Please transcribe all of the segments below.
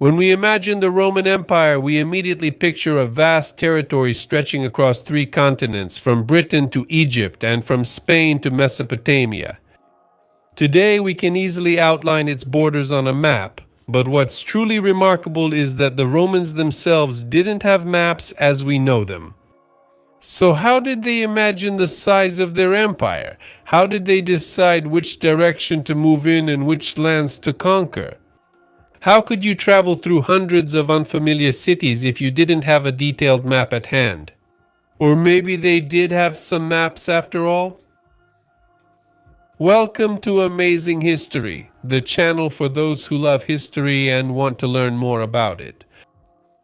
When we imagine the Roman Empire, we immediately picture a vast territory stretching across 3 continents, from Britain to Egypt and from Spain to Mesopotamia. Today, we can easily outline its borders on a map, but what's truly remarkable is that the Romans themselves didn't have maps as we know them. So how did they imagine the size of their empire? How did they decide which direction to move in and which lands to conquer? How could you travel through hundreds of unfamiliar cities if you didn't have a detailed map at hand? Or maybe they did have some maps after all? Welcome to Amazing History, the channel for those who love history and want to learn more about it.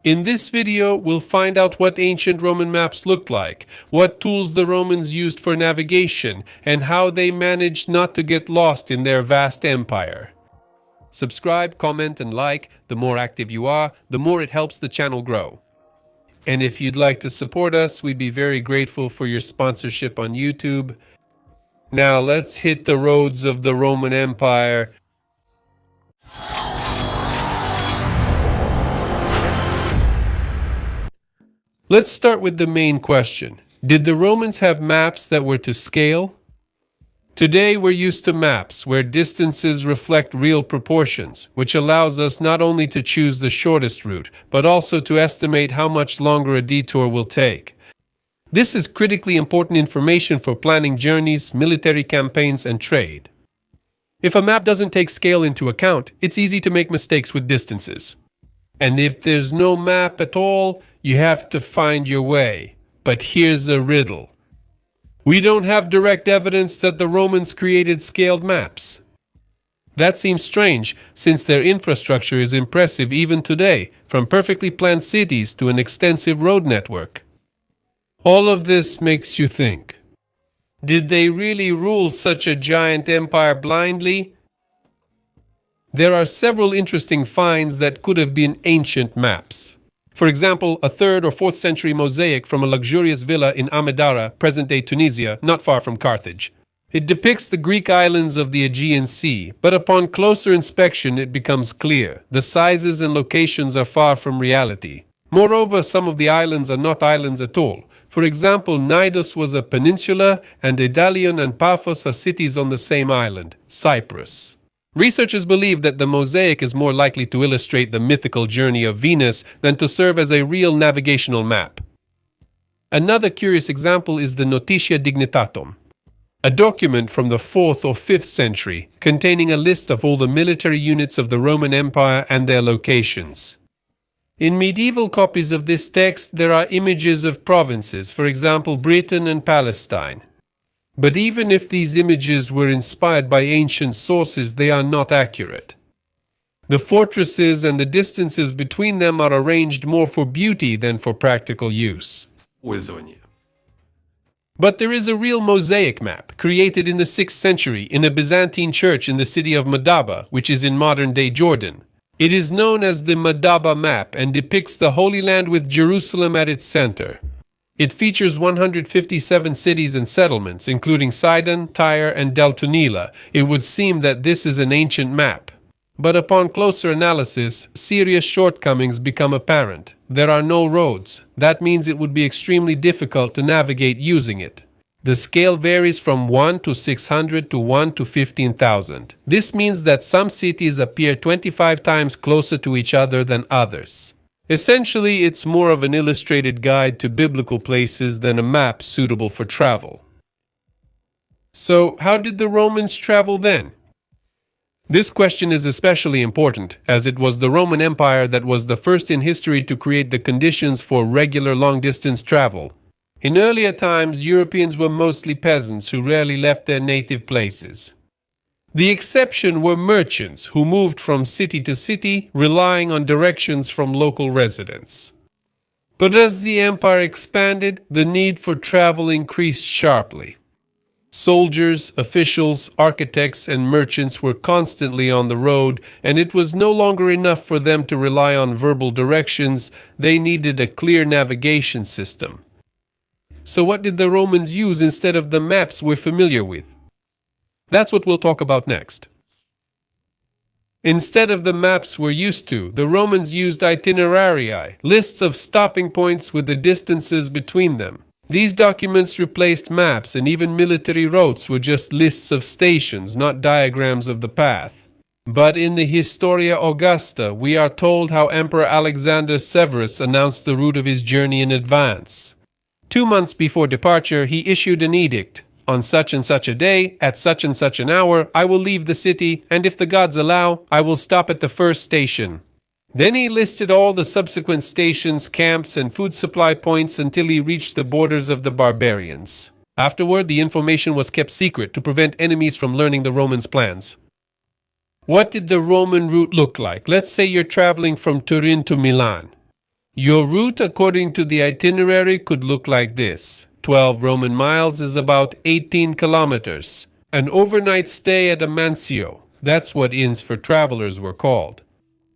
In this video, we'll find out what ancient Roman maps looked like, what tools the Romans used for navigation, and how they managed not to get lost in their vast empire. Subscribe, comment, and like. The more active you are, the more it helps the channel grow. And if you'd like to support us, we'd be very grateful for your sponsorship on YouTube. Now let's hit the roads of the Roman Empire. Let's start with the main question. Did the Romans have maps that were to scale? Today we're used to maps where distances reflect real proportions, which allows us not only to choose the shortest route, but also to estimate how much longer a detour will take. This is critically important information for planning journeys, military campaigns, and trade. If a map doesn't take scale into account, it's easy to make mistakes with distances. And if there's no map at all, you have to find your way. But here's a riddle. We don't have direct evidence that the Romans created scaled maps. That seems strange, since their infrastructure is impressive even today, from perfectly planned cities to an extensive road network. All of this makes you think. Did they really rule such a giant empire blindly? There are several interesting finds that could have been ancient maps. For example, a 3rd or 4th century mosaic from a luxurious villa in Amidara, present-day Tunisia, not far from Carthage. It depicts the Greek islands of the Aegean Sea, but upon closer inspection it becomes clear. The sizes and locations are far from reality. Moreover, some of the islands are not islands at all. For example, Knidos was a peninsula, and Daidalion and Paphos are cities on the same island, Cyprus. Researchers believe that the mosaic is more likely to illustrate the mythical journey of Venus than to serve as a real navigational map. Another curious example is the Notitia Dignitatum, a document from the 4th or 5th century containing a list of all the military units of the Roman Empire and their locations. In medieval copies of this text, there are images of provinces, for example, Britain and Palestine. But even if these images were inspired by ancient sources, they are not accurate. The fortresses and the distances between them are arranged more for beauty than for practical use. But there is a real mosaic map, created in the 6th century in a Byzantine church in the city of Madaba, which is in modern-day Jordan. It is known as the Madaba map and depicts the Holy Land with Jerusalem at its center. It features 157 cities and settlements, including Sidon, Tyre, and Deltonila. It would seem that this is an ancient map. But upon closer analysis, serious shortcomings become apparent. There are no roads. That means it would be extremely difficult to navigate using it. The scale varies from 1 to 600 to 1 to 15,000. This means that some cities appear 25 times closer to each other than others. Essentially, it's more of an illustrated guide to biblical places than a map suitable for travel. So, how did the Romans travel then? This question is especially important, as it was the Roman Empire that was the first in history to create the conditions for regular long-distance travel. In earlier times, Europeans were mostly peasants who rarely left their native places. The exception were merchants who moved from city to city, relying on directions from local residents. But as the empire expanded, the need for travel increased sharply. Soldiers, officials, architects, and merchants were constantly on the road, and it was no longer enough for them to rely on verbal directions. They needed a clear navigation system. So what did the Romans use instead of the maps we're familiar with? That's what we'll talk about next. Instead of the maps we're used to, the Romans used Itinerarii, lists of stopping points with the distances between them. These documents replaced maps, and even military routes were just lists of stations, not diagrams of the path. But in the Historia Augusta, we are told how Emperor Alexander Severus announced the route of his journey in advance. 2 months before departure, he issued an edict. On such and such a day, at such and such an hour, I will leave the city, and if the gods allow, I will stop at the first station. Then he listed all the subsequent stations, camps, and food supply points until he reached the borders of the barbarians. Afterward, the information was kept secret to prevent enemies from learning the Romans' plans. What did the Roman route look like? Let's say you're traveling from Turin to Milan. Your route, according to the itinerary, could look like this. 12 Roman miles is about 18 kilometers. An overnight stay at a mansio. That's what inns for travelers were called.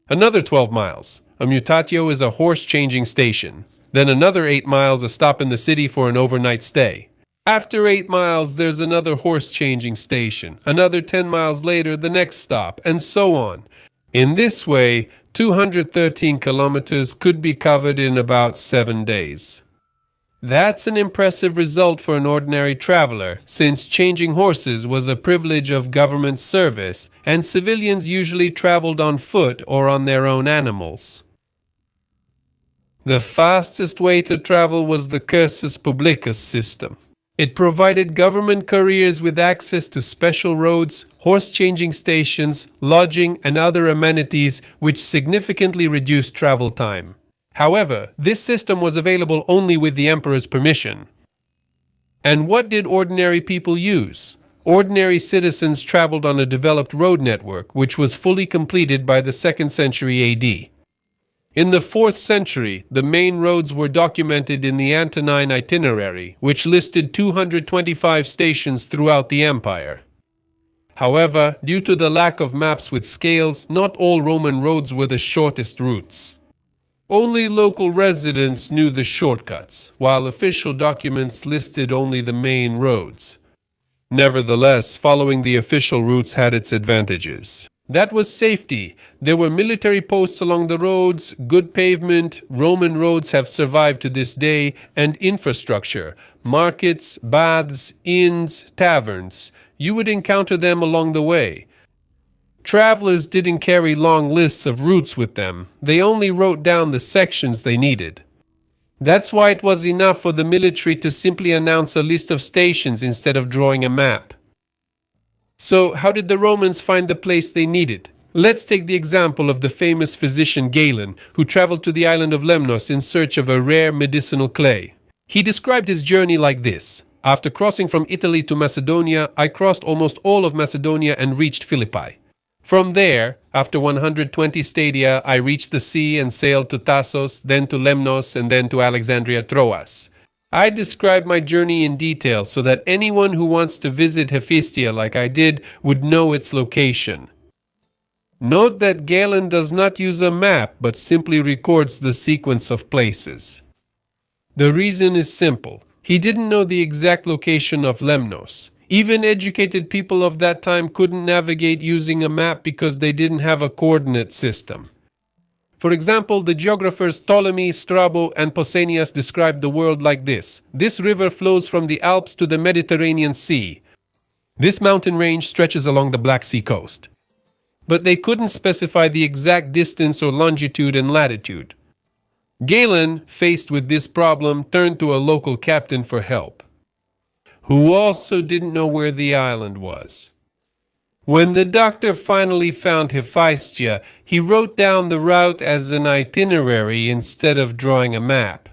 Another 12 miles. A mutatio is a horse-changing station. Then another 8 miles, a stop in the city for an overnight stay. After 8 miles, there's another horse-changing station. Another 10 miles later, the next stop, and so on. In this way, 213 kilometers could be covered in about 7 days. That's an impressive result for an ordinary traveler, since changing horses was a privilege of government service, and civilians usually traveled on foot or on their own animals. The fastest way to travel was the cursus publicus system. It provided government couriers with access to special roads, horse-changing stations, lodging, and other amenities, which significantly reduced travel time. However, this system was available only with the emperor's permission. And what did ordinary people use? Ordinary citizens traveled on a developed road network, which was fully completed by the 2nd century AD. In the 4th century, the main roads were documented in the Antonine Itinerary, which listed 225 stations throughout the empire. However, due to the lack of maps with scales, not all Roman roads were the shortest routes. Only local residents knew the shortcuts, while official documents listed only the main roads. Nevertheless, following the official routes had its advantages. That was safety. There were military posts along the roads, good pavement, Roman roads have survived to this day, and infrastructure, markets, baths, inns, taverns. You would encounter them along the way. Travelers didn't carry long lists of routes with them. They only wrote down the sections they needed. That's why it was enough for the military to simply announce a list of stations instead of drawing a map. So, how did the Romans find the place they needed? Let's take the example of the famous physician Galen, who traveled to the island of Lemnos in search of a rare medicinal clay. He described his journey like this. After crossing from Italy to Macedonia, I crossed almost all of Macedonia and reached Philippi. From there, after 120 stadia, I reached the sea and sailed to Tassos, then to Lemnos, and then to Alexandria Troas. I described my journey in detail so that anyone who wants to visit Hephaestia like I did would know its location. Note that Galen does not use a map, but simply records the sequence of places. The reason is simple. He didn't know the exact location of Lemnos. Even educated people of that time couldn't navigate using a map because they didn't have a coordinate system. For example, the geographers Ptolemy, Strabo, and Pausanias described the world like this. This river flows from the Alps to the Mediterranean Sea. This mountain range stretches along the Black Sea coast. But they couldn't specify the exact distance or longitude and latitude. Galen, faced with this problem, turned to a local captain for help, who also didn't know where the island was. When the doctor finally found Hephaestia, he wrote down the route as an itinerary instead of drawing a map.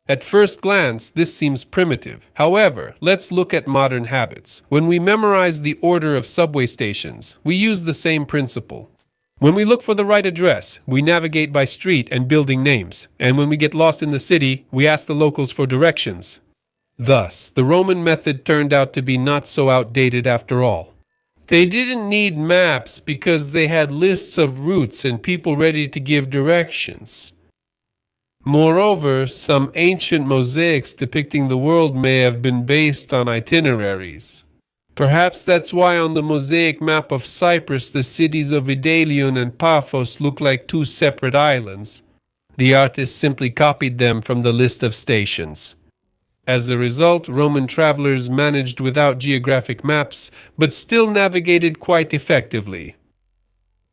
At first glance, this seems primitive. However, let's look at modern habits. When we memorize the order of subway stations, we use the same principle. When we look for the right address, we navigate by street and building names. And when we get lost in the city, we ask the locals for directions. Thus, the Roman method turned out to be not so outdated after all. They didn't need maps because they had lists of routes and people ready to give directions. Moreover, some ancient mosaics depicting the world may have been based on itineraries. Perhaps that's why on the mosaic map of Cyprus the cities of Idalion and Paphos look like two separate islands. The artist simply copied them from the list of stations. As a result, Roman travelers managed without geographic maps, but still navigated quite effectively.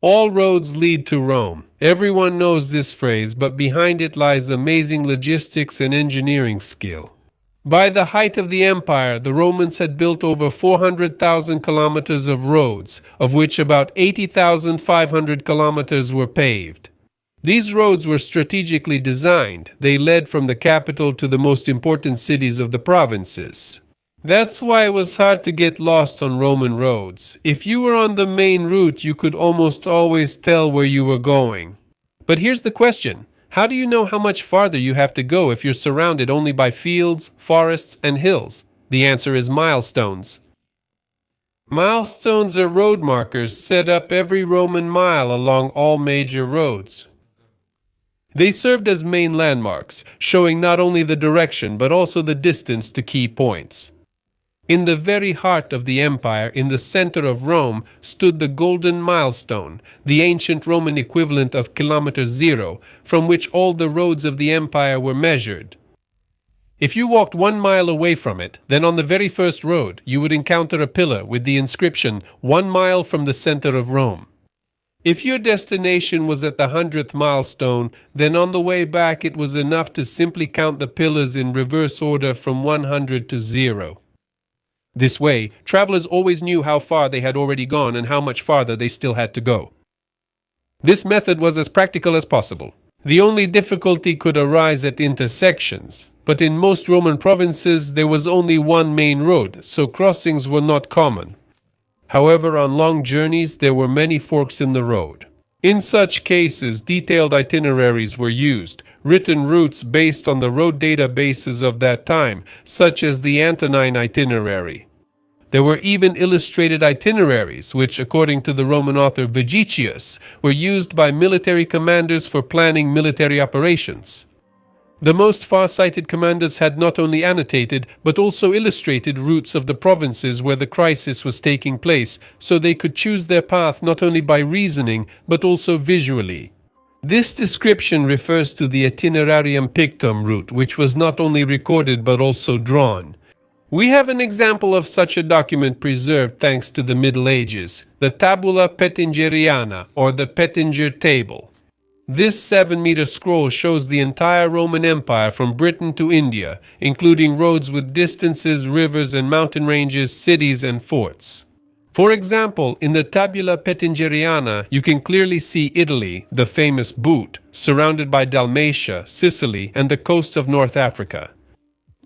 All roads lead to Rome. Everyone knows this phrase, but behind it lies amazing logistics and engineering skill. By the height of the empire, the Romans had built over 400,000 kilometers of roads, of which about 80,500 kilometers were paved. These roads were strategically designed. They led from the capital to the most important cities of the provinces. That's why it was hard to get lost on Roman roads. If you were on the main route, you could almost always tell where you were going. But here's the question. How do you know how much farther you have to go if you're surrounded only by fields, forests, and hills? The answer is milestones. Milestones are road markers set up every Roman mile along all major roads. They served as main landmarks, showing not only the direction but also the distance to key points. In the very heart of the empire, in the center of Rome, stood the Golden Milestone, the ancient Roman equivalent of kilometer zero, from which all the roads of the empire were measured. If you walked 1 mile away from it, then on the very first road you would encounter a pillar with the inscription 1 mile from the center of Rome. If your destination was at the 100th milestone, then on the way back it was enough to simply count the pillars in reverse order from 100 to 0. This way, travelers always knew how far they had already gone and how much farther they still had to go. This method was as practical as possible. The only difficulty could arise at intersections, but in most Roman provinces there was only one main road, so crossings were not common. However, on long journeys there were many forks in the road. In such cases, detailed itineraries were used, written routes based on the road databases of that time, such as the Antonine itinerary. There were even illustrated itineraries, which, according to the Roman author Vegetius, were used by military commanders for planning military operations. The most far-sighted commanders had not only annotated, but also illustrated routes of the provinces where the crisis was taking place, so they could choose their path not only by reasoning, but also visually. This description refers to the Itinerarium Pictum route, which was not only recorded but also drawn. We have an example of such a document preserved thanks to the Middle Ages, the Tabula Pettingeriana, or the Pettinger Table. This 7-meter scroll shows the entire Roman Empire from Britain to India, including roads with distances, rivers and mountain ranges, cities and forts. For example, in the Tabula Pettingeriana, you can clearly see Italy, the famous boot, surrounded by Dalmatia, Sicily, and the coasts of North Africa.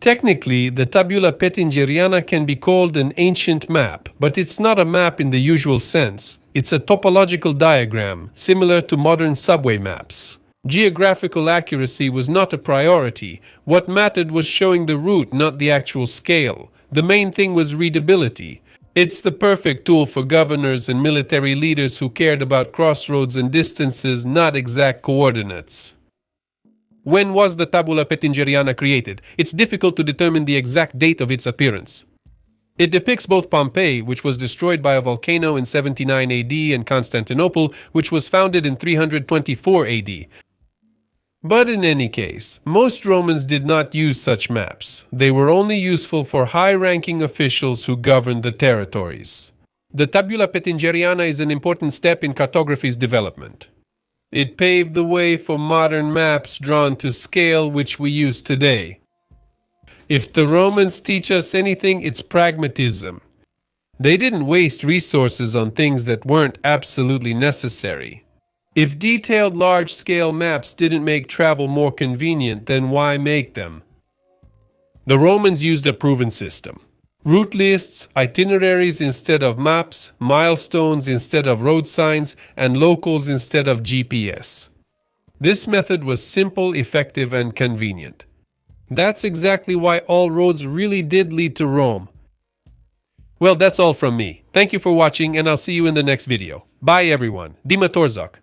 Technically, the Tabula Pettingeriana can be called an ancient map, but it's not a map in the usual sense. It's a topological diagram, similar to modern subway maps. Geographical accuracy was not a priority. What mattered was showing the route, not the actual scale. The main thing was readability. It's the perfect tool for governors and military leaders who cared about crossroads and distances, not exact coordinates. When was the Tabula Pettingeriana created? It's difficult to determine the exact date of its appearance. It depicts both Pompeii, which was destroyed by a volcano in 79 AD, and Constantinople, which was founded in 324 AD. But in any case, most Romans did not use such maps. They were only useful for high-ranking officials who governed the territories. The Tabula Pettingeriana is an important step in cartography's development. It paved the way for modern maps drawn to scale, which we use today. If the Romans teach us anything, it's pragmatism. They didn't waste resources on things that weren't absolutely necessary. If detailed large-scale maps didn't make travel more convenient, then why make them? The Romans used a proven system. Route lists, itineraries instead of maps, milestones instead of road signs, and locals instead of GPS. This method was simple, effective, and convenient. That's exactly why all roads really did lead to Rome. Well, that's all from me. Thank you for watching, and I'll see you in the next video. Bye everyone. Dima Torzak.